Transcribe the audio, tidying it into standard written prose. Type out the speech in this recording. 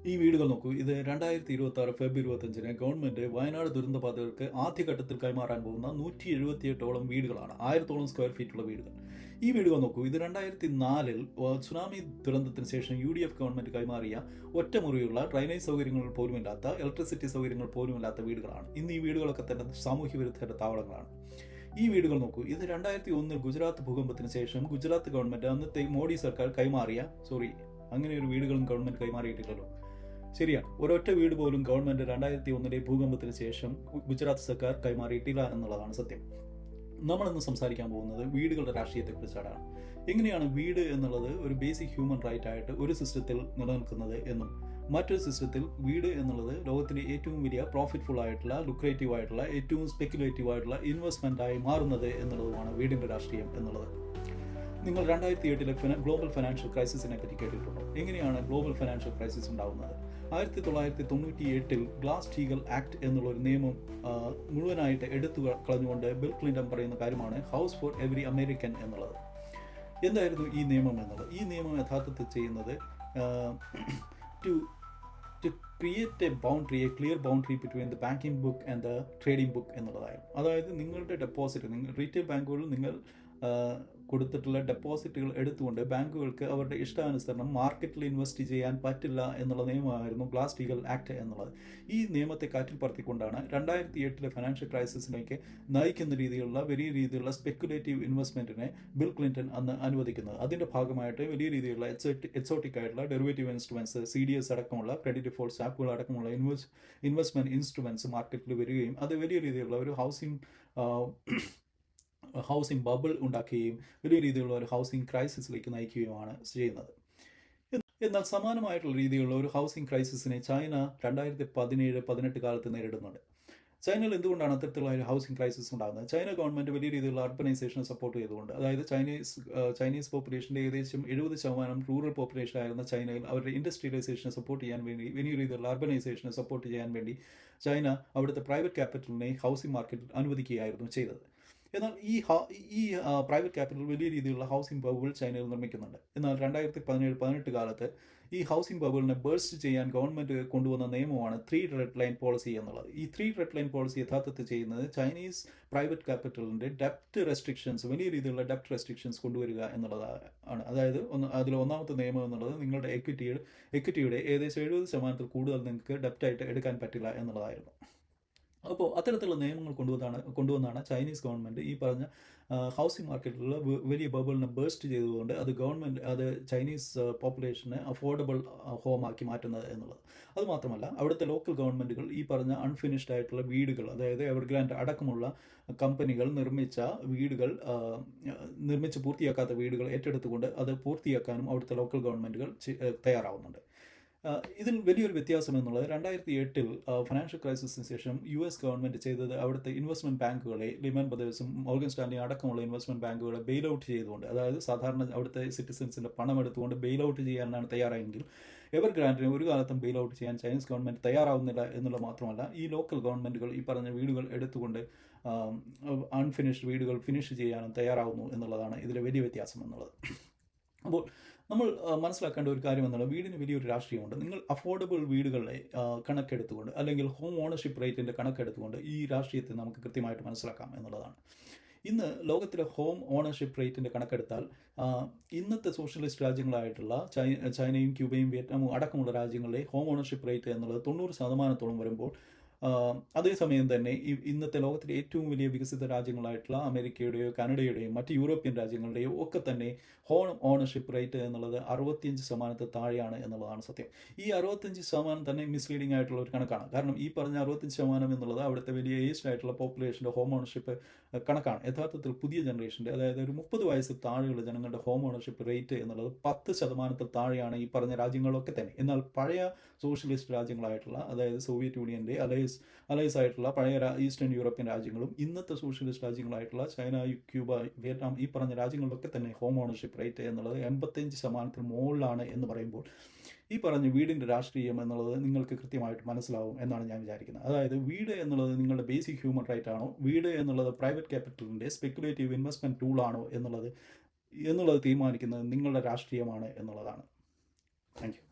ഈ വീടുകൾ നോക്കൂ. ഇത് 2026 ഫെബ്രുവരി 25-ന് ഗവൺമെന്റ് വയനാട് ദുരന്തബാധിതർക്ക് ആദ്യഘട്ടത്തിൽ കൈമാറാൻ പോകുന്ന 178ഓളം വീടുകളാണ്. 1000ഓളം സ്ക്വയർ ഫീറ്റുള്ള വീടുകൾ. ഈ വീടുകൾ നോക്കൂ. ഇത് 2004-ൽ സുനാമി ദുരന്തത്തിന് ശേഷം UDF ഗവൺമെന്റ് കൈമാറിയ ഒറ്റമുറിയുള്ള ഡ്രൈനേജ് സൗകര്യങ്ങൾ പോലുമില്ലാത്ത, ഇലക്ട്രിസിറ്റി സൗകര്യങ്ങൾ പോലുമില്ലാത്ത വീടുകളാണ്. ഇന്ന് ഈ വീടുകളൊക്കെ തന്നെ സാമൂഹ്യ വിരുദ്ധരുടെ താവളങ്ങളാണ്. ഈ വീടുകൾ നോക്കൂ. ഇത് 2001-ൽ ഗുജറാത്ത് ഭൂകമ്പത്തിന് ശേഷം ഗുജറാത്ത് ഗവൺമെന്റ്, അന്നത്തെ മോഡി സർക്കാർ അങ്ങനെ ഒരു വീടുകളും ഗവൺമെന്റ് കൈമാറിയിട്ടില്ലല്ലോ. ശരിയാണ്, ഒരൊറ്റ വീട് പോലും ഗവൺമെന്റ് 2001-ലെ ഭൂകമ്പത്തിന് ശേഷം ഗുജറാത്ത് സർക്കാർ കൈമാറിയിട്ടില്ല എന്നുള്ളതാണ് സത്യം. നമ്മളിന്ന് സംസാരിക്കാൻ പോകുന്നത് വീടുകളുടെ രാഷ്ട്രീയത്തെക്കുറിച്ചാണ്. എങ്ങനെയാണ് വീട് എന്നുള്ളത് ഒരു ബേസിക് ഹ്യൂമൻ റൈറ്റ് ആയിട്ട് ഒരു സിസ്റ്റത്തിൽ നിലനിൽക്കുന്നത് എന്നും, മറ്റൊരു സിസ്റ്റത്തിൽ വീട് എന്നുള്ളത് ലോകത്തിലെ ഏറ്റവും വലിയ പ്രോഫിറ്റ്ഫുൾ ആയിട്ടുള്ള, ലുക്രേറ്റീവ് ആയിട്ടുള്ള, ഏറ്റവും സ്പെക്കുലേറ്റീവ് ആയിട്ടുള്ള ഇൻവെസ്റ്റ്മെന്റ് ആയി മാറുന്നത് എന്നുള്ളതുമാണ് വീടിന്റെ രാഷ്ട്രീയം എന്നുള്ളത്. നിങ്ങൾ 2008-ലെ ഗ്ലോബൽ ഫിനാൻഷ്യൽ ക്രൈസിസിനെ പറ്റി കേട്ടിട്ടുണ്ടോ? എങ്ങനെയാണ് ഗ്ലോബൽ ഫിനാൻഷ്യൽ ക്രൈസിസ് ഉണ്ടാകുന്നത്? 1998-ൽ ഗ്ലാസ് സ്റ്റീഗൽ ആക്ട് എന്നുള്ള ഒരു നിയമം മുഴുവനായിട്ട് എടുത്തു കളഞ്ഞുകൊണ്ട് ബിൽ ക്ലിന്റൺ പറയുന്ന കാര്യമാണ് ഹൗസ് ഫോർ എവറി അമേരിക്കൻ എന്നുള്ളത്. എന്തായിരുന്നു ഈ നിയമം എന്നുള്ളത്? ഈ നിയമം യഥാർത്ഥത്തിൽ ചെയ്യുന്നത് to create a clear boundary between the banking book and the trading book എന്നുള്ളതായിരുന്നു. അതായത് നിങ്ങളുടെ ഡെപ്പോസിറ്റ്, റീറ്റെയിൽ ബാങ്കുകളിൽ നിങ്ങൾ കൊടുത്തിട്ടുള്ള ഡെപ്പോസിറ്റുകൾ എടുത്തുകൊണ്ട് ബാങ്കുകൾക്ക് അവരുടെ ഇഷ്ടാനുസരണം മാർക്കറ്റിൽ ഇൻവെസ്റ്റ് ചെയ്യാൻ പറ്റില്ല എന്നുള്ള നിയമമായിരുന്നു ഗ്ലാസ് സ്റ്റീഗൽ ആക്ട് എന്നുള്ളത്. ഈ നിയമത്തെ കാറ്റിൽ പറത്തിക്കൊണ്ടാണ് 2008-ലെ ഫിനാൻഷ്യൽ ക്രൈസിസിലേക്ക് നയിക്കുന്ന രീതിയിലുള്ള വലിയ രീതിയിലുള്ള സ്പെക്കുലേറ്റീവ് ഇൻവെസ്റ്റ്മെന്റിനെ ബിൽ ക്ലിന്റൺ അന്ന് അനുവദിക്കുന്നത്. അതിന്റെ ഭാഗമായിട്ട് വലിയ രീതിയിലുള്ള എക്സോട്ടിക് ആയിട്ടുള്ള ഡെറിവേറ്റീവ് ഇൻസ്ട്രുമെന്റ്സ്, CDS അടക്കമുള്ള ക്രെഡിറ്റ് ഡിഫോൾട്ട് സ്വാപ്പുകൾ അടക്കമുള്ള ഇൻവെസ്റ്റ്മെന്റ് ഇൻസ്ട്രുമെന്റ്സ് മാർക്കറ്റിൽ വരികയും അത് വലിയ രീതിയിലുള്ള ഒരു ഹൗസിംഗ് ബബിൾ ഉണ്ടാക്കുകയും വലിയ രീതിയിലുള്ള ഒരു ഹൗസിംഗ് ക്രൈസിസിലേക്ക് നയിക്കുകയുമാണ് ചെയ്യുന്നത്. എന്നാൽ സമാനമായിട്ടുള്ള രീതിയിലുള്ള ഒരു ഹൗസിംഗ് ക്രൈസിസിനെ ചൈന 2017-18 കാലത്ത് നേരിടുന്നുണ്ട്. ചൈനയിൽ എന്തുകൊണ്ടാണ് അത്തരത്തിലുള്ള ഒരു ഹൗസിംഗ് ക്രൈസിസ് ഉണ്ടാകുന്നത്? ചൈന ഗവൺമെന്റ് വലിയ രീതിയിലുള്ള അർബനൈസേഷനെ സപ്പോർട്ട് ചെയ്തുകൊണ്ട്, അതായത് ചൈനീസ് പോപ്പുലേഷൻ്റെ ഏകദേശം 70% റൂറൽ പോപ്പുലേഷൻ ആയിരുന്ന ചൈനയിൽ അവരുടെ ഇൻഡസ്ട്രിയലൈസേഷനെ സപ്പോർട്ട് ചെയ്യാൻ വേണ്ടി, വലിയ രീതിയിലുള്ള അർബനൈസേഷനെ സപ്പോർട്ട് ചെയ്യാൻ വേണ്ടി ചൈന അവിടുത്തെ പ്രൈവറ്റ് ക്യാപിറ്റലിനെ ഹൗസിംഗ് മാർക്കറ്റിൽ അനുവദിക്കുകയായിരുന്നു ചെയ്തത്. എന്നാൽ ഈ പ്രൈവറ്റ് ക്യാപിറ്റൽ വലിയ രീതിയിലുള്ള ഹൗസിംഗ് ബബിൾ ചൈനയിൽ നിർമ്മിക്കുന്നുണ്ട്. എന്നാൽ 2017-18 കാലത്ത് ഈ ഹൗസിംഗ് ബബിളിനെ ബേഴ്സ്റ്റ് ചെയ്യാൻ ഗവൺമെന്റ് കൊണ്ടുവന്ന നിയമമാണ് 3 റെഡ് ലൈൻ പോളിസി എന്നുള്ളത്. ഈ 3 റെഡ് ലൈൻ പോളിസി യഥാർത്ഥത്തിൽ ചെയ്യുന്നത് ചൈനീസ് പ്രൈവറ്റ് ക്യാപിറ്റലിന്റെ ഡെപ്റ്റ് റെസ്ട്രിക്ഷൻസ്, വലിയ രീതിയിലുള്ള ഡെപ്റ്റ് റെസ്ട്രിക്ഷൻസ് കൊണ്ടുവരിക എന്നുള്ളതാണ്. അതായത് അതിൽ ഒന്നാമത്തെ നിയമം എന്നുള്ളത് നിങ്ങളുടെ എക്വിറ്റിയുടെ ഏകദേശം 70% കൂടുതൽ നിങ്ങൾക്ക് ഡെപ്റ്റായിട്ട് എടുക്കാൻ പറ്റില്ല എന്നുള്ളതായിരുന്നു. അപ്പോൾ അത്തരത്തിലുള്ള നിയമങ്ങൾ കൊണ്ടുവന്നാണ് ചൈനീസ് ഗവൺമെന്റ് ഈ പറഞ്ഞ ഹൗസിംഗ് മാർക്കറ്റിലുള്ള വലിയ ബബിളിനെ ബേസ്റ്റ് ചെയ്തുകൊണ്ട് അത് ചൈനീസ് പോപ്പുലേഷനെ അഫോർഡബിൾ ഹോമാക്കി മാറ്റുന്നത് എന്നുള്ളത്. അതുമാത്രമല്ല, അവിടുത്തെ ലോക്കൽ ഗവൺമെന്റുകൾ ഈ പറഞ്ഞ അൺഫിനിഷ്ഡ് ആയിട്ടുള്ള വീടുകൾ, അതായത് എവർഗ്രാൻഡ് അടക്കമുള്ള കമ്പനികൾ നിർമ്മിച്ച് പൂർത്തിയാക്കാത്ത വീടുകൾ ഏറ്റെടുത്തുകൊണ്ട് അത് പൂർത്തിയാക്കാനും അവിടുത്തെ ലോക്കൽ ഗവൺമെന്റുകൾ തയ്യാറാവുന്നുണ്ട്. ഇതിൽ വലിയൊരു വ്യത്യാസം എന്നുള്ളത് 2008-ൽ ഫിനാൻഷ്യൽ ക്രൈസിസിന് ശേഷം US ഗവൺമെന്റ് ചെയ്തത് അവിടുത്തെ ഇൻവെസ്റ്റ്മെന്റ് ബാങ്കുകളെ, ലിമൻ ബ്രദേഴ്സും മോർഗൻ സ്റ്റാൻലി അടക്കമുള്ള ഇൻവെസ്റ്റ്മെന്റ് ബാങ്കുകളെ ബെയിൽ ഔട്ട് ചെയ്തുകൊണ്ട്, അതായത് സാധാരണ അവിടുത്തെ സിറ്റിസൻസിന്റെ പണം എടുത്തുകൊണ്ട് ബെയിൽ ഔട്ട് ചെയ്യാനാണ് തയ്യാറായെങ്കിൽ എവർഗ്രാൻഡിനെ ഒരു കാലത്തും ബെയിൽ ഔട്ട് ചെയ്യാൻ ചൈനീസ് ഗവൺമെന്റ് തയ്യാറാവുന്നില്ല എന്നുള്ളത് മാത്രമല്ല, ഈ ലോക്കൽ ഗവൺമെന്റുകൾ ഈ പറഞ്ഞ വീടുകൾ എടുത്തുകൊണ്ട് അൺഫിനിഷ്ഡ് വീടുകൾ ഫിനിഷ് ചെയ്യാനും തയ്യാറാവുന്നു എന്നുള്ളതാണ് ഇതിലെ വലിയ വ്യത്യാസം എന്നുള്ളത്. അപ്പോൾ നമ്മൾ മനസ്സിലാക്കേണ്ട ഒരു കാര്യം എന്നുള്ളത്, വീടിന് വലിയൊരു രാഷ്ട്രീയമുണ്ട്. നിങ്ങൾ അഫോർഡബിൾ വീടുകളെ കണക്കെടുത്തുകൊണ്ട്, അല്ലെങ്കിൽ ഹോം ഓണർഷിപ്പ് റേറ്റിന്റെ കണക്കെടുത്തുകൊണ്ട് ഈ രാഷ്ട്രീയത്തെ നമുക്ക് കൃത്യമായിട്ട് മനസ്സിലാക്കാം എന്നുള്ളതാണ്. ഇന്ന് ലോകത്തിലെ ഹോം ഓണർഷിപ്പ് റേറ്റിന്റെ കണക്കെടുത്താൽ ഇന്നത്തെ സോഷ്യലിസ്റ്റ് രാജ്യങ്ങളായിട്ടുള്ള ചൈനയും ക്യൂബയും വിയറ്റ്നാമും അടക്കമുള്ള രാജ്യങ്ങളിലെ ഹോം ഓണർഷിപ്പ് റേറ്റ് എന്നുള്ളത് 90% വരുമ്പോൾ, അതേസമയം തന്നെ ഇന്നത്തെ ലോകത്തിലെ ഏറ്റവും വലിയ വികസിത രാജ്യങ്ങളായിട്ടുള്ള അമേരിക്കയുടെയോ കാനഡയുടെയും മറ്റ് യൂറോപ്യൻ രാജ്യങ്ങളുടെയോ ഒക്കെ തന്നെ ഹോം ഓണർഷിപ്പ് റേറ്റ് എന്നുള്ളത് 65% താഴെയാണ് എന്നുള്ളതാണ് സത്യം. ഈ 65% തന്നെ മിസ്ലീഡിംഗ് ആയിട്ടുള്ള ഒരു കണക്കാണ്. കാരണം ഈ പറഞ്ഞ 65% എന്നുള്ളത് അവിടുത്തെ വലിയ ഏജ്ഡ് ആയിട്ടുള്ള പോപ്പുലേഷൻ്റെ ഹോം ഓണർഷിപ്പ് കണക്കാണ്. യഥാർത്ഥത്തിൽ പുതിയ ജനറേഷൻ്റെ, അതായത് ഒരു 30 വയസ്സിൽ താഴെയുള്ള ജനങ്ങളുടെ ഹോം ഓണർഷിപ്പ് റേറ്റ് എന്നുള്ളത് 10% താഴെയാണ് ഈ പറഞ്ഞ രാജ്യങ്ങളൊക്കെ തന്നെ. എന്നാൽ പഴയ സോഷ്യലിസ്റ്റ് രാജ്യങ്ങളായിട്ടുള്ള, അതായത് സോവിയറ്റ് യൂണിയൻ്റെ അലൈസ് ആയിട്ടുള്ള പഴയ ഈസ്റ്റേൺ യൂറോപ്യൻ രാജ്യങ്ങളും ഇന്നത്തെ സോഷ്യലിസ്റ്റ് രാജ്യങ്ങളായിട്ടുള്ള ചൈന, ക്യൂബ, വിയറ്റ്നാം ഈ പറഞ്ഞ രാജ്യങ്ങളിലൊക്കെ തന്നെ ഹോം ഓണർഷിപ്പ് റേറ്റ് എന്നുള്ളത് 85% മുകളിലാണ് എന്ന് പറയുമ്പോൾ ഈ പറഞ്ഞ വീടിൻ്റെ രാഷ്ട്രീയം എന്നുള്ളത് നിങ്ങൾക്ക് കൃത്യമായിട്ട് മനസ്സിലാവും എന്നാണ് ഞാൻ വിചാരിക്കുന്നത്. അതായത് വീട് എന്നുള്ളത് നിങ്ങളുടെ ബേസിക് ഹ്യൂമൻ റൈറ്റ് ആണോ, വീട് എന്നുള്ളത് പ്രൈവറ്റ് ക്യാപിറ്റലിൻ്റെ സ്പെക്കുലേറ്റീവ് ഇൻവെസ്റ്റ്മെൻറ്റ് ടൂളാണോ എന്നുള്ളത് തീരുമാനിക്കുന്നത് നിങ്ങളുടെ രാഷ്ട്രീയമാണ് എന്നുള്ളതാണ്. Thank you.